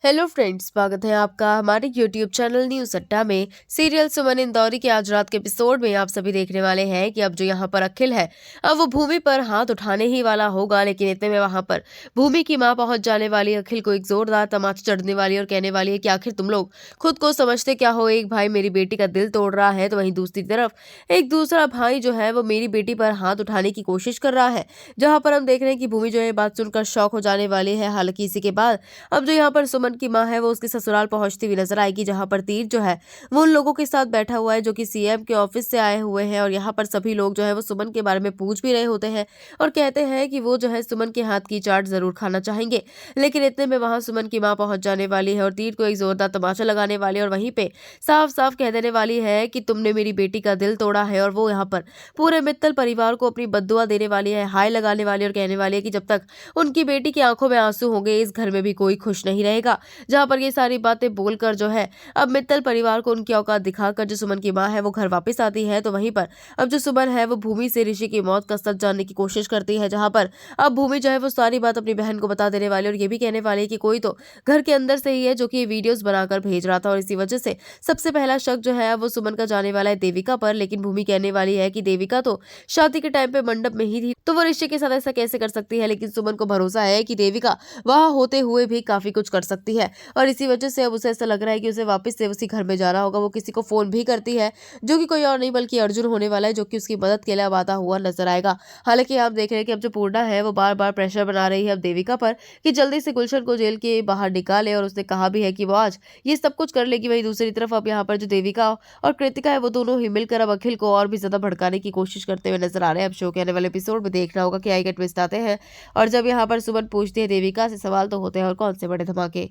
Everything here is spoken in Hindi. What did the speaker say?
हेलो फ्रेंड्स, स्वागत है आपका हमारे यूट्यूब चैनल न्यूज अड्डा में। सीरियल सुमन इंदौरी के आज रात के एपिसोड में आप सभी देखने वाले हैं कि अब जो यहाँ पर अखिल है, अब वो भूमि पर हाथ उठाने ही वाला होगा। लेकिन इतने में वहां पर भूमि की मां पहुंच जाने वाली, अखिल को एक जोरदार तमाचा चढ़ने वाली और कहने वाली है कि आखिर तुम लोग खुद को समझते क्या हो। एक भाई मेरी बेटी का दिल तोड़ रहा है, तो वहीं दूसरी तरफ एक दूसरा भाई जो है वो मेरी बेटी पर हाथ उठाने की कोशिश कर रहा है। जहाँ पर हम देख रहे हैं कि भूमि जो है बात सुनकर शौक हो जाने वाली है। हालांकि इसी के बाद अब जो यहाँ पर सुमन की मां है वो उसके ससुराल पहुंचती हुई नजर आएगी, जहां पर तीर जो है वो उन लोगों के साथ बैठा हुआ है जो कि सीएम के ऑफिस से आए हुए हैं। और यहाँ पर सभी लोग जो है वो सुमन के बारे में पूछ भी रहे होते हैं और कहते हैं कि वो जो है सुमन के हाथ की चाट जरूर खाना चाहेंगे। लेकिन इतने में वहां सुमन की मां पहुंच जाने वाली है और तीर को एक जोरदार तमाचा लगाने वाली है और वहीं पे साफ साफ कह देने वाली है कि तुमने मेरी बेटी का दिल तोड़ा है। और वो यहाँ पर पूरे मित्तल परिवार को अपनी बद्दुआ देने वाली है, हाय लगाने वाली और कहने वाली है कि जब तक उनकी बेटी की आंखों में आंसू होंगे इस घर में भी कोई खुश नहीं रहेगा। जहां पर ये सारी बातें बोलकर जो है अब मित्तल परिवार को उनकी औकात दिखाकर जो सुमन की मां है वो घर वापस आती है। तो वहीं पर अब जो सुमन है वो भूमि से ऋषि की मौत का सच जानने की कोशिश करती है, जहां पर अब भूमि जो है वो सारी बात अपनी बहन को बता देने वाली और ये भी कहने वाली है कि कोई तो घर के अंदर से ही है जो कि वीडियोस बनाकर भेज रहा था और इसी वजह से सबसे पहला शक जो है वो सुमन का जाने वाला है देविका पर। लेकिन भूमि कहने वाली है कि देविका तो शादी के टाइम पे मंडप में ही थी, तो वो ऋषि के साथ ऐसा कैसे कर सकती है। लेकिन सुमन को भरोसा है कि देविका वहां होते हुए भी काफी कुछ कर सकती है और इसी वजह से अब उसे ऐसा लग रहा है कि उसे वापस से उसी घर में जाना होगा। वो किसी को फोन भी करती है जो कि कोई और नहीं बल्कि अर्जुन होने वाला है, जो कि उसकी मदद के लिए अब आता हुआ नजर आएगा। हालांकि आप देख रहे हैं कि अब जो पूर्णा है वो बार बार प्रेशर बना रही है अब देविका पर कि जल्दी से गुलशन को जेल के बाहर निकाले और उसने कहा भी है कि वो आज ये सब कुछ कर लेगी। वहीं दूसरी तरफ अब यहाँ पर जो देविका और कृतिका है वो दोनों ही मिलकर अब अखिल को और भी ज्यादा भड़काने की कोशिश करते हुए नजर आ रहे हैं। अब शो के आने वाले एपिसोड में देखना होगा कि आगे ट्विस्ट आते हैं और जब यहाँ पर सुमन पूछती है देविका से सवाल तो होते हैं और कौन से बड़े धमाके।